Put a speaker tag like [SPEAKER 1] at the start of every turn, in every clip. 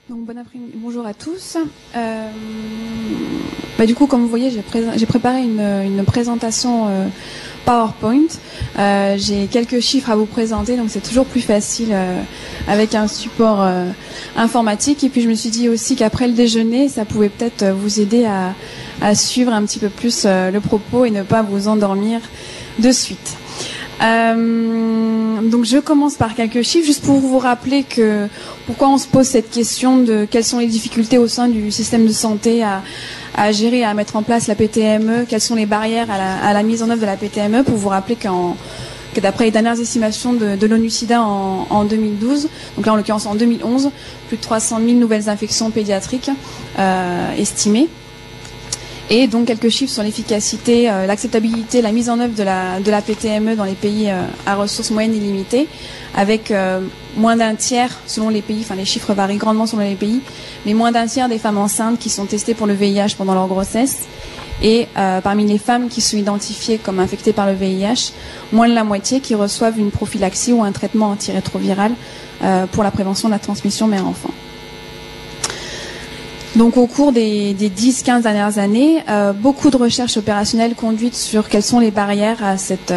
[SPEAKER 1] Donc bon après-midi, bonjour à tous. Du coup, comme vous voyez, j'ai préparé une présentation PowerPoint. J'ai quelques chiffres à vous présenter, donc c'est toujours plus facile avec un support informatique. Et puis je me suis dit aussi qu'après le déjeuner, ça pouvait peut-être vous aider à suivre un petit peu plus le propos et ne pas vous endormir de suite. Donc je commence par quelques chiffres juste pour vous rappeler que pourquoi on se pose cette question de quelles sont les difficultés au sein du système de santé à gérer, à mettre en place la PTME, quelles sont les barrières à la mise en œuvre de la PTME, pour vous rappeler que d'après les dernières estimations de l'ONU-SIDA en 2012, donc là en l'occurrence en 2011, plus de 300 000 nouvelles infections pédiatriques estimées. Et donc quelques chiffres sur l'efficacité, l'acceptabilité, la mise en œuvre de la PTME dans les pays à ressources moyennes et limitées, avec moins d'un tiers selon les pays, enfin les chiffres varient grandement selon les pays, mais moins d'un tiers des femmes enceintes qui sont testées pour le VIH pendant leur grossesse. Et parmi les femmes qui sont identifiées comme infectées par le VIH, moins de la moitié qui reçoivent une prophylaxie ou un traitement antirétroviral pour la prévention de la transmission mère-enfant. Donc au cours des 10-15 dernières années, beaucoup de recherches opérationnelles conduites sur quelles sont les barrières à cette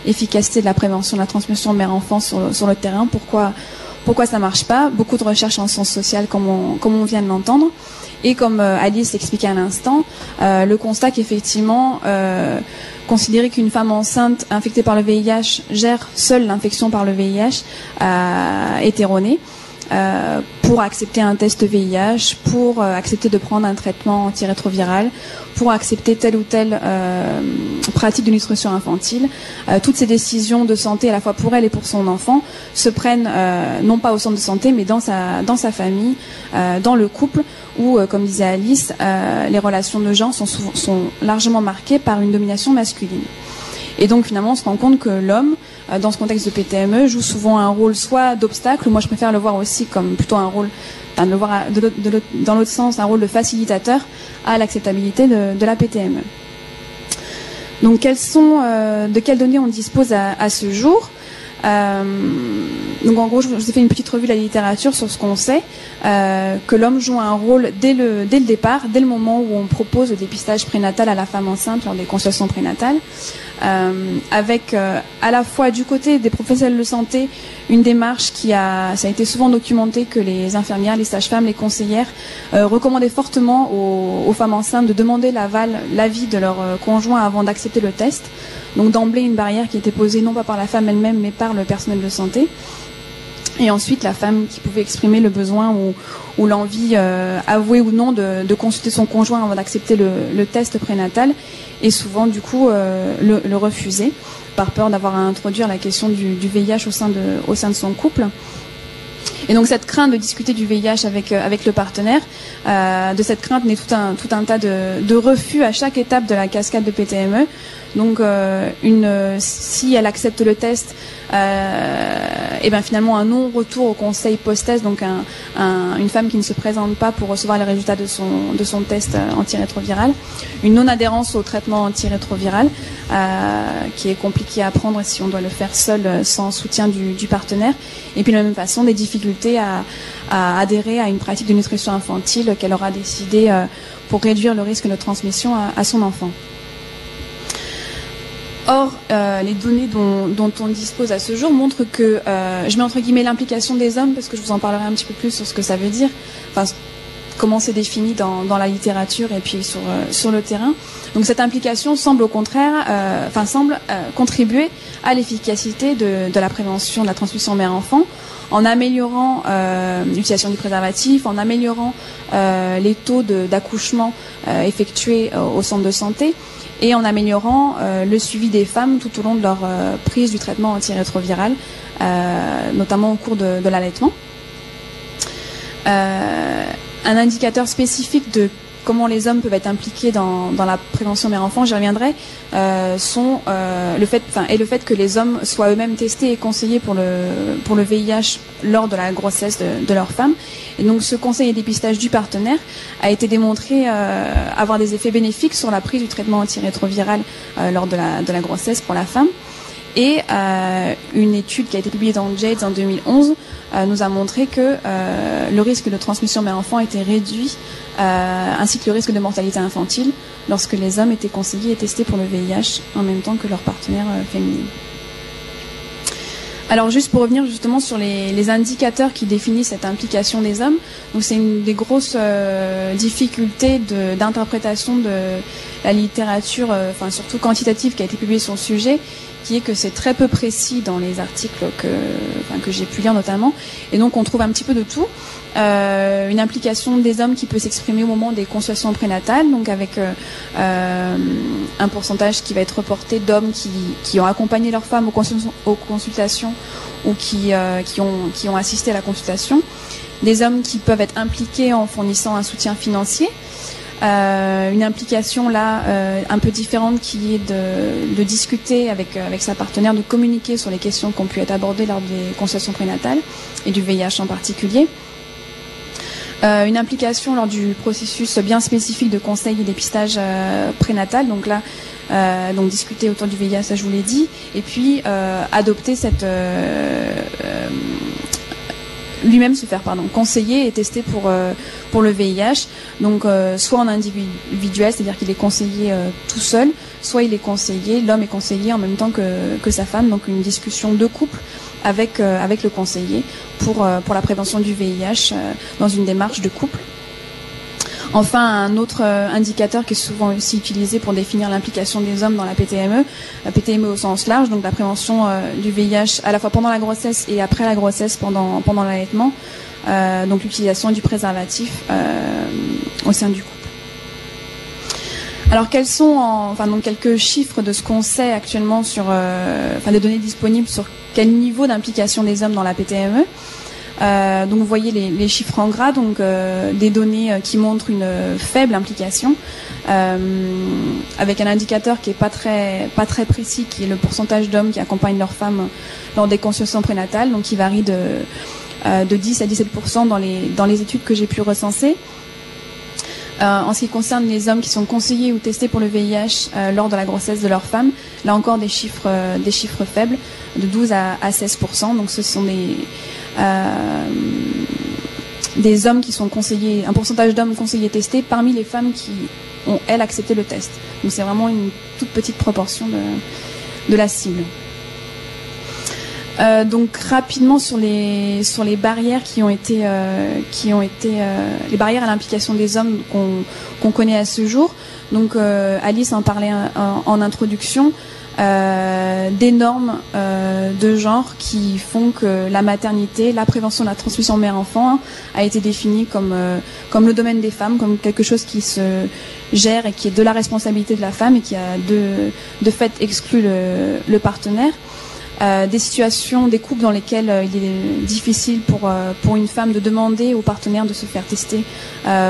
[SPEAKER 1] efficacité de la prévention de la transmission mère-enfant sur le terrain, pourquoi ça marche pas. Beaucoup de recherches en sciences sociales comme on vient de l'entendre. Et comme Alice l'expliquait à l'instant, le constat qu'effectivement, considérer qu'une femme enceinte infectée par le VIH gère seule l'infection par le VIH est erroné. Pour accepter un test VIH, pour accepter de prendre un traitement antirétroviral, pour accepter telle ou telle pratique de nutrition infantile. Toutes ces décisions de santé, à la fois pour elle et pour son enfant, se prennent non pas au centre de santé, mais dans sa famille, dans le couple, où, comme disait Alice, les relations de genre sont largement marquées par une domination masculine. Et donc finalement, on se rend compte que l'homme, dans ce contexte de PTME, joue souvent un rôle soit d'obstacle, ou moi je préfère le voir aussi comme plutôt un rôle, enfin, de le voir dans l'autre sens, un rôle de facilitateur à l'acceptabilité de la PTME. Donc de quelles données on dispose à ce jour? Donc en gros, je vous ai fait une petite revue de la littérature sur ce qu'on sait, que l'homme joue un rôle dès le départ, dès le moment où on propose le dépistage prénatal à la femme enceinte lors des consultations prénatales, avec à la fois du côté des professionnels de santé une démarche ça a été souvent documenté que les infirmières, les sages-femmes, les conseillères recommandaient fortement aux femmes enceintes de demander l'avis de leur conjoint avant d'accepter le test. Donc d'emblée une barrière qui était posée non pas par la femme elle-même mais par le personnel de santé. Et ensuite la femme qui pouvait exprimer le besoin ou l'envie avouée ou non de consulter son conjoint avant d'accepter le test prénatal, et souvent du coup le refuser par peur d'avoir à introduire la question du VIH au sein de son couple. Et donc cette crainte de discuter du VIH avec le partenaire, de cette crainte naît tout un tas de refus à chaque étape de la cascade de PTME. Donc si elle accepte le test, et ben finalement un non-retour au conseil post-test, donc une femme qui ne se présente pas pour recevoir les résultats de son test antirétroviral, une non-adhérence au traitement antirétroviral qui est compliqué à prendre si on doit le faire seul sans soutien du partenaire, et puis de la même façon des difficultés à adhérer à une pratique de nutrition infantile qu'elle aura décidé pour réduire le risque de transmission à son enfant. Or, les données dont on dispose à ce jour montrent que, je mets entre guillemets l'implication des hommes, parce que je vous en parlerai un petit peu plus sur ce que ça veut dire, enfin, comment c'est défini dans la littérature et puis sur le terrain. Donc cette implication semble au contraire, contribuer à l'efficacité de la prévention de la transmission mère-enfant, en améliorant l'utilisation du préservatif, en améliorant les taux d'accouchement effectués au centre de santé, et en améliorant le suivi des femmes tout au long de leur prise du traitement antirétroviral, notamment au cours de l'allaitement. Un indicateur spécifique de comment les hommes peuvent être impliqués dans la prévention mère-enfant, j'y reviendrai, sont le fait que les hommes soient eux-mêmes testés et conseillés pour le VIH lors de la grossesse de leur femme. Et donc ce conseil et dépistage du partenaire a été démontré avoir des effets bénéfiques sur la prise du traitement antirétroviral lors de la grossesse pour la femme. Et une étude qui a été publiée dans JADES en 2011 nous a montré que le risque de transmission mère-enfant était réduit, ainsi que le risque de mortalité infantile, lorsque les hommes étaient conseillés et testés pour le VIH en même temps que leurs partenaires féminines. Alors juste pour revenir justement sur les indicateurs qui définissent cette implication des hommes, donc c'est une des grosses difficultés d'interprétation de la littérature, enfin surtout quantitative, qui a été publiée sur le sujet, qui est que c'est très peu précis dans les articles que j'ai pu lire notamment, et donc on trouve un petit peu de tout. Une implication des hommes qui peut s'exprimer au moment des consultations prénatales, donc avec un pourcentage qui va être reporté d'hommes qui ont accompagné leurs femmes aux consultations ou qui ont assisté à la consultation, des hommes qui peuvent être impliqués en fournissant un soutien financier, une implication là un peu différente qui est de discuter avec sa partenaire, de communiquer sur les questions qui ont pu être abordées lors des consultations prénatales et du VIH en particulier. Une implication lors du processus bien spécifique de conseil et dépistage prénatal, donc là, donc discuter autour du VIH, ça je vous l'ai dit, et puis adopter cette lui-même se faire conseiller et tester pour le VIH, donc soit en individuel, c'est-à-dire qu'il est conseillé tout seul, soit il est conseillé, l'homme est conseillé en même temps que sa femme, donc une discussion de couple avec le conseiller pour la prévention du VIH dans une démarche de couple. Enfin, un autre indicateur qui est souvent aussi utilisé pour définir l'implication des hommes dans la PTME au sens large, donc la prévention du VIH à la fois pendant la grossesse et après la grossesse, pendant l'allaitement, donc l'utilisation du préservatif au sein du couple. Alors quels sont donc quelques chiffres de ce qu'on sait actuellement sur des données disponibles sur quel niveau d'implication des hommes dans la PTME. Donc vous voyez les chiffres en gras, donc des données qui montrent une faible implication, avec un indicateur qui est pas très précis, qui est le pourcentage d'hommes qui accompagnent leurs femmes lors des consultations prénatales, donc qui varie de 10 à 17% dans les études que j'ai pu recenser. En ce qui concerne les hommes qui sont conseillés ou testés pour le VIH lors de la grossesse de leur femme, là encore des chiffres faibles, de 12 à 16%. Donc ce sont des hommes qui sont conseillés, un pourcentage d'hommes conseillés testés parmi les femmes qui ont, elles, accepté le test. Donc c'est vraiment une toute petite proportion de la cible. Donc rapidement sur les barrières qui ont été les barrières à l'implication des hommes qu'on connaît à ce jour. Donc Alice en parlait en introduction, des normes de genre qui font que la maternité, la prévention de la transmission mère-enfant a été définie comme le domaine des femmes, comme quelque chose qui se gère et qui est de la responsabilité de la femme et qui a de fait exclu le partenaire. Des situations, des couples dans lesquels il est difficile pour une femme de demander au partenaire de se faire tester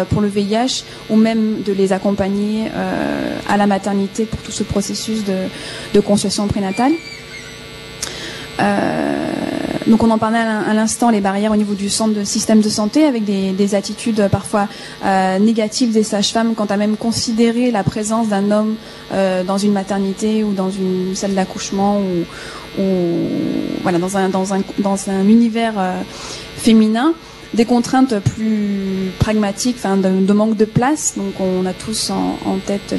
[SPEAKER 1] pour le VIH ou même de les accompagner à la maternité pour tout ce processus de consultation prénatale. Donc on en parlait à l'instant, les barrières au niveau du centre de système de santé, avec des attitudes parfois négatives des sages-femmes quant à même considérer la présence d'un homme dans une maternité ou dans une salle d'accouchement ou voilà, dans un univers féminin, des contraintes plus pragmatiques, de manque de place. Donc on a tous en tête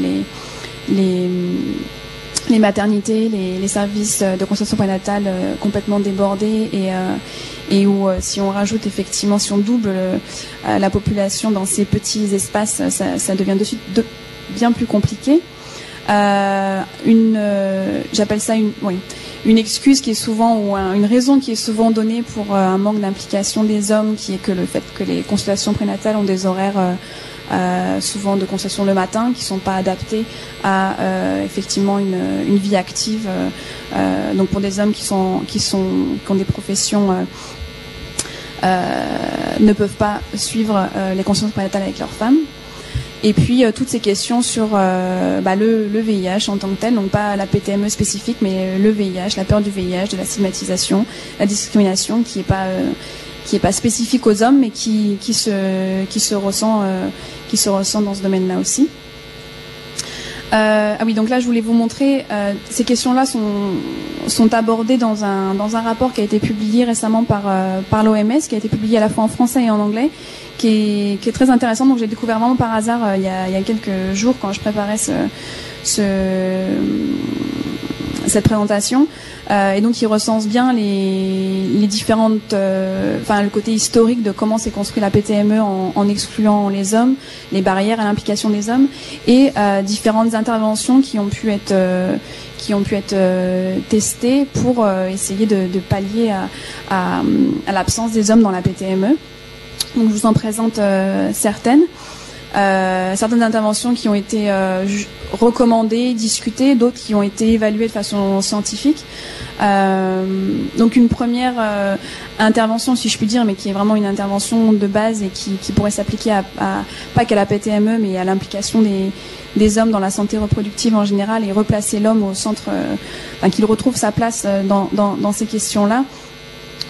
[SPEAKER 1] les maternités, les services de consultation prénatale complètement débordés et où si on rajoute effectivement, si on double la population dans ces petits espaces, ça devient de suite bien plus compliqué. J'appelle ça une excuse qui est souvent, ou une raison qui est souvent donnée pour un manque d'implication des hommes, qui est que le fait que les consultations prénatales ont des horaires souvent de consultation le matin qui sont pas adaptés à effectivement une vie active, donc pour des hommes qui ont des professions ne peuvent pas suivre les consultations prénatales avec leurs femmes. Et puis toutes ces questions sur le VIH en tant que tel, donc pas la PTME spécifique, mais le VIH, la peur du VIH, de la stigmatisation, la discrimination qui est pas spécifique aux hommes, mais qui se ressent dans ce domaine-là aussi. Ah oui, donc là, je voulais vous montrer, ces questions-là sont abordées dans un rapport qui a été publié récemment par l'OMS, qui a été publié à la fois en français et en anglais, qui est très intéressant. Donc j'ai découvert vraiment par hasard il y a quelques jours quand je préparais cette présentation, et donc il recense bien les différentes, le côté historique de comment s'est construit la PTME en excluant les hommes, les barrières à l'implication des hommes, et différentes interventions qui ont pu être testées pour essayer de pallier à l'absence des hommes dans la PTME. Donc je vous en présente certaines. Certaines interventions qui ont été recommandées, discutées, d'autres qui ont été évaluées de façon scientifique. Donc une première intervention, si je puis dire, mais qui est vraiment une intervention de base et qui pourrait s'appliquer à pas qu'à la PTME, mais à l'implication des hommes dans la santé reproductive en général, et replacer l'homme au centre, qu'il retrouve sa place dans ces questions-là.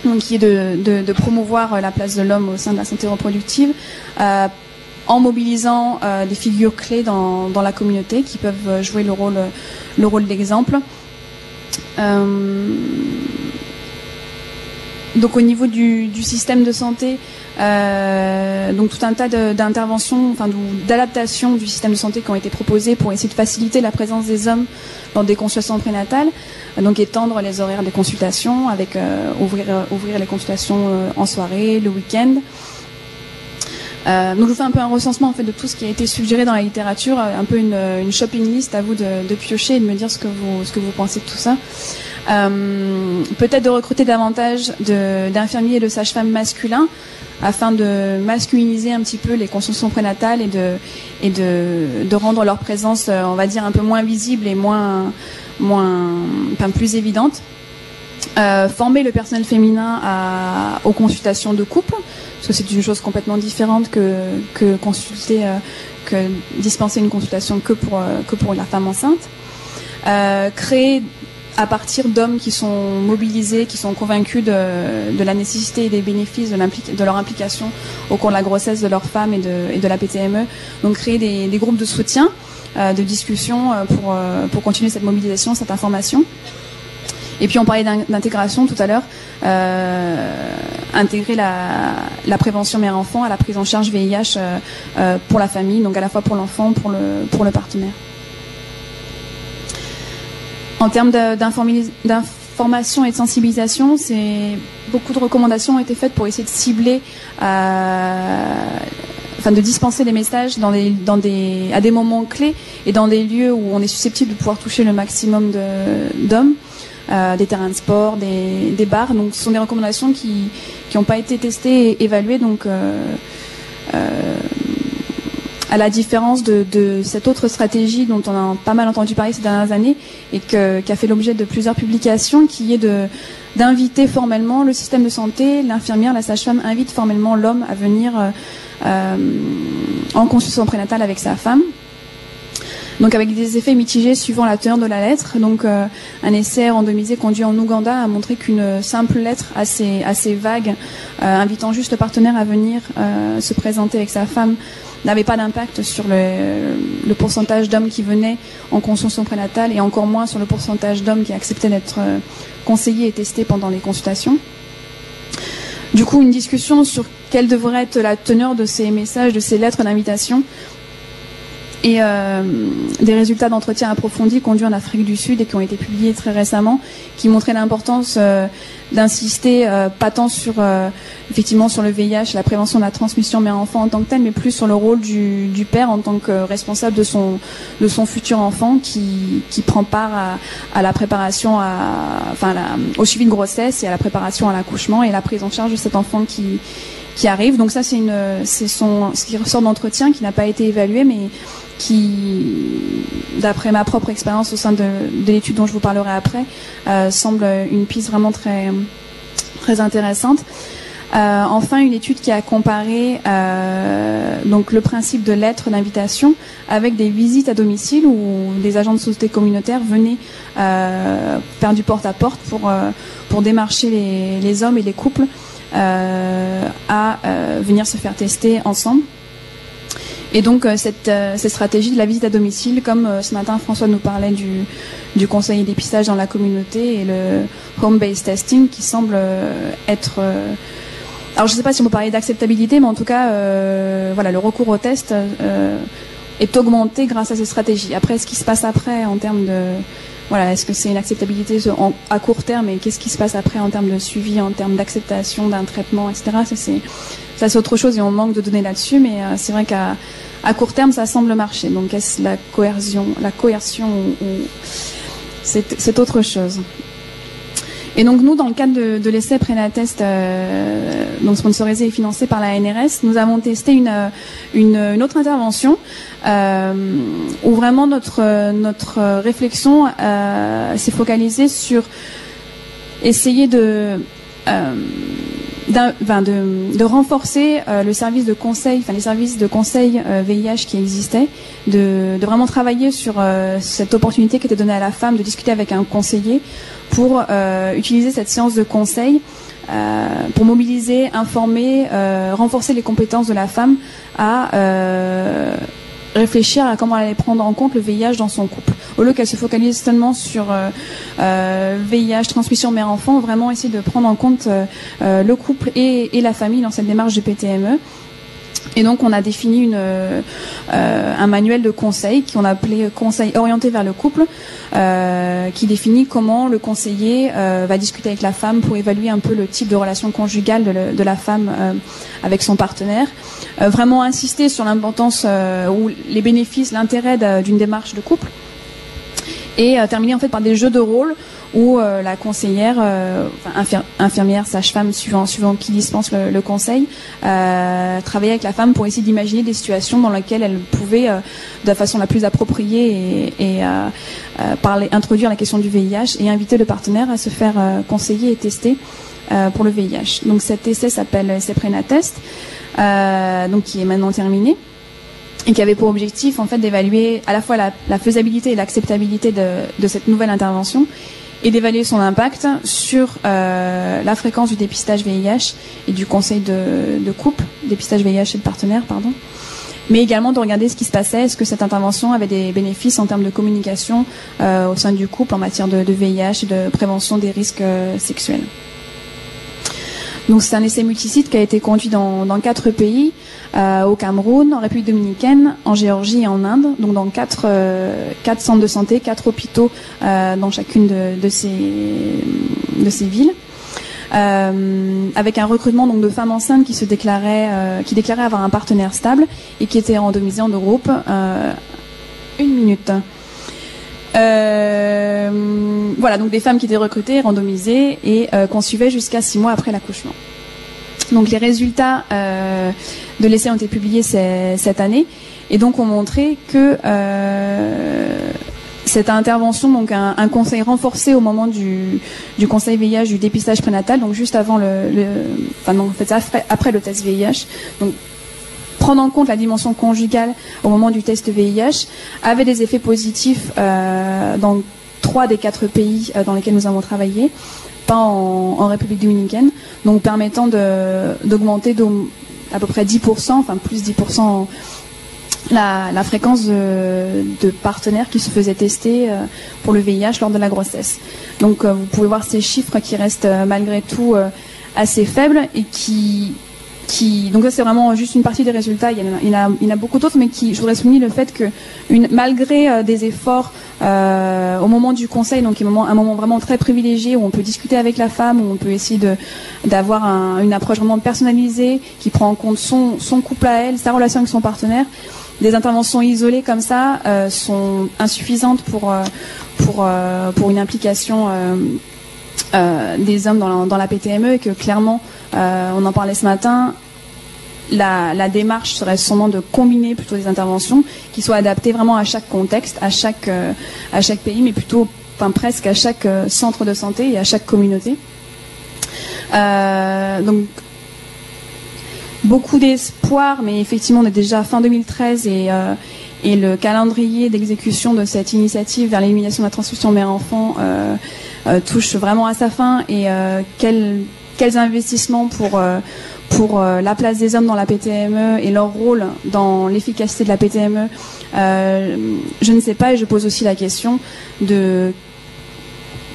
[SPEAKER 1] Donc qui est de promouvoir la place de l'homme au sein de la santé reproductive, en mobilisant des figures clés dans la communauté qui peuvent jouer le rôle d'exemple. Donc au niveau du système de santé, donc tout un tas d'interventions, d'adaptations du système de santé qui ont été proposées pour essayer de faciliter la présence des hommes dans des consultations prénatales. Donc étendre les horaires des consultations, avec ouvrir les consultations en soirée, le week-end. Donc je vous fais un peu un recensement en fait de tout ce qui a été suggéré dans la littérature, un peu une shopping list, à vous de piocher et de me dire ce que vous pensez de tout ça. Peut-être de recruter davantage d'infirmiers et de sages-femmes masculins afin de masculiniser un petit peu les consultations prénatales et de rendre leur présence, on va dire, un peu moins visible et plus évidente. Former le personnel féminin aux consultations de couple, parce que c'est une chose complètement différente que dispenser une consultation que pour la femme enceinte. Créer à partir d'hommes qui sont mobilisés, qui sont convaincus de la nécessité et des bénéfices de leur implication au cours de la grossesse de leur femme et de la PTME. Donc créer des groupes de soutien, de discussion pour continuer cette mobilisation, cette information. Et puis on parlait d'intégration tout à l'heure, intégrer la prévention mère-enfant à la prise en charge VIH pour la famille, donc à la fois pour l'enfant, pour le partenaire. En termes d'information et de sensibilisation, beaucoup de recommandations ont été faites pour essayer de cibler, de dispenser des messages à des moments clés et dans des lieux où on est susceptible de pouvoir toucher le maximum d'hommes. Des terrains de sport, des bars. Donc ce sont des recommandations qui n'ont pas été testées et évaluées. Donc à la différence de cette autre stratégie dont on a pas mal entendu parler ces dernières années et qui a fait l'objet de plusieurs publications, qui est d'inviter formellement le système de santé, l'infirmière, la sage-femme invite formellement l'homme à venir en consultation prénatale avec sa femme. Donc avec des effets mitigés suivant la teneur de la lettre. Donc un essai randomisé conduit en Ouganda a montré qu'une simple lettre assez vague, invitant juste le partenaire à venir se présenter avec sa femme, n'avait pas d'impact sur le pourcentage d'hommes qui venaient en consultation prénatale, et encore moins sur le pourcentage d'hommes qui acceptaient d'être conseillés et testés pendant les consultations. Du coup, une discussion sur quelle devrait être la teneur de ces messages, de ces lettres d'invitation, et des résultats d'entretien approfondis conduits en Afrique du Sud et qui ont été publiés très récemment, qui montraient l'importance d'insister pas tant sur effectivement sur le VIH, la prévention de la transmission mère-enfant en tant que telle, mais plus sur le rôle du père en tant que responsable de son futur enfant qui prend part à la préparation au suivi de grossesse et à la préparation à l'accouchement et la prise en charge de cet enfant qui arrive. Donc ça c'est ce qui ressort d'entretien, qui n'a pas été évalué, mais qui, d'après ma propre expérience au sein de l'étude dont je vous parlerai après, semble une piste vraiment très, très intéressante. Enfin, une étude qui a comparé donc le principe de lettre d'invitation avec des visites à domicile où des agents de société communautaire venaient faire du porte-à-porte pour démarcher les hommes et les couples à venir se faire tester ensemble. Et donc cette stratégie de la visite à domicile, comme ce matin François nous parlait du conseil et dépistage dans la communauté et le home-based testing qui semble être... alors je ne sais pas si on peut parler d'acceptabilité, mais en tout cas, voilà, le recours au test est augmenté grâce à ces stratégies. Après, ce qui se passe après en termes de... Voilà, est-ce que c'est une acceptabilité à court terme et qu'est-ce qui se passe après en termes de suivi, en termes d'acceptation d'un traitement, etc. Ça c'est autre chose et on manque de données là-dessus, mais c'est vrai qu'à court terme ça semble marcher. Donc est-ce la coercion ou c'est autre chose. Et donc nous, dans le cadre de l'essai Prénatest, donc sponsorisé et financé par la NRS, nous avons testé une autre intervention où vraiment notre réflexion s'est focalisée sur essayer de renforcer le service de conseil, les services de conseil VIH qui existaient, de vraiment travailler sur cette opportunité qui était donnée à la femme de discuter avec un conseiller pour utiliser cette séance de conseil pour mobiliser, informer, renforcer les compétences de la femme à réfléchir à comment elle allait prendre en compte le VIH dans son couple. Au lieu qu'elle se focalise seulement sur VIH, transmission mère-enfant, vraiment essayer de prendre en compte le couple et la famille dans cette démarche de PTME. Et donc on a défini un manuel de conseil qu'on a appelé conseil orienté vers le couple, qui définit comment le conseiller va discuter avec la femme pour évaluer un peu le type de relation conjugale de la femme avec son partenaire. Vraiment insister sur l'importance ou les bénéfices, l'intérêt d'une démarche de couple. Et terminer en fait par des jeux de rôle où la conseillère, infirmière, sage-femme, suivant qui dispense le conseil, travaillait avec la femme pour essayer d'imaginer des situations dans lesquelles elle pouvait, de la façon la plus appropriée et introduire la question du VIH et inviter le partenaire à se faire conseiller et tester pour le VIH. Donc cet essai s'appelle essai Prénatest, donc qui est maintenant terminé, et qui avait pour objectif en fait d'évaluer à la fois la faisabilité et l'acceptabilité de cette nouvelle intervention et d'évaluer son impact sur la fréquence du dépistage VIH et du conseil de couple, dépistage VIH et de partenaire, pardon, mais également de regarder ce qui se passait, est-ce que cette intervention avait des bénéfices en termes de communication au sein du couple en matière de VIH et de prévention des risques sexuels. Donc c'est un essai multisite qui a été conduit dans 4 pays, au Cameroun, en République dominicaine, en Géorgie et en Inde, donc dans 4 centres de santé, 4 hôpitaux dans chacune de ces villes, avec un recrutement donc de femmes enceintes qui déclaraient avoir un partenaire stable et qui étaient randomisées en 2 groupes. Une minute. Voilà, donc des femmes qui étaient recrutées, randomisées et qu'on suivait jusqu'à 6 mois après l'accouchement. Donc les résultats de l'essai ont été publiés cette année et donc ont montré que cette intervention, donc un conseil renforcé au moment du conseil VIH, du dépistage prénatal, donc juste avant après le test VIH, donc prendre en compte la dimension conjugale au moment du test VIH, avait des effets positifs dans 3 des 4 pays dans lesquels nous avons travaillé, pas en République dominicaine, donc permettant d'augmenter à peu près 10%, enfin plus 10%, la fréquence de partenaires qui se faisaient tester pour le VIH lors de la grossesse. Donc vous pouvez voir ces chiffres qui restent malgré tout assez faibles et donc ça c'est vraiment juste une partie des résultats, il y en a beaucoup d'autres, mais je voudrais souligner le fait que malgré des efforts au moment du conseil, donc un moment vraiment très privilégié où on peut discuter avec la femme, où on peut essayer d'avoir une approche vraiment personnalisée qui prend en compte son couple à elle, sa relation avec son partenaire, des interventions isolées comme ça sont insuffisantes pour une implication des hommes dans la PTME, et que clairement, on en parlait ce matin, la démarche serait sûrement de combiner plutôt des interventions qui soient adaptées vraiment à chaque contexte, à chaque pays, mais plutôt, presque à chaque centre de santé et à chaque communauté. Donc beaucoup d'espoir, mais effectivement on est déjà fin 2013 et le calendrier d'exécution de cette initiative vers l'élimination de la transmission mère-enfant touche vraiment à sa fin, et quels investissements pour la place des hommes dans la PTME et leur rôle dans l'efficacité de la PTME, je ne sais pas, et je pose aussi la question de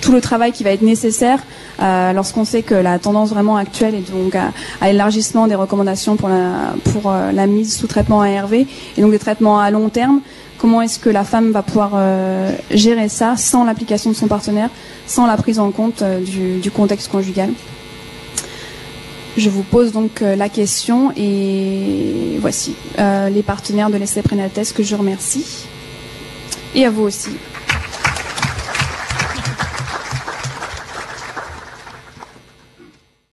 [SPEAKER 1] tout le travail qui va être nécessaire lorsqu'on sait que la tendance vraiment actuelle est donc à l'élargissement des recommandations pour la mise sous traitement ARV et donc des traitements à long terme. Comment est-ce que la femme va pouvoir gérer ça sans l'application de son partenaire, sans la prise en compte du contexte conjugal? Je vous pose donc la question et voici les partenaires de l'essai prénatal que je remercie. Et à vous aussi.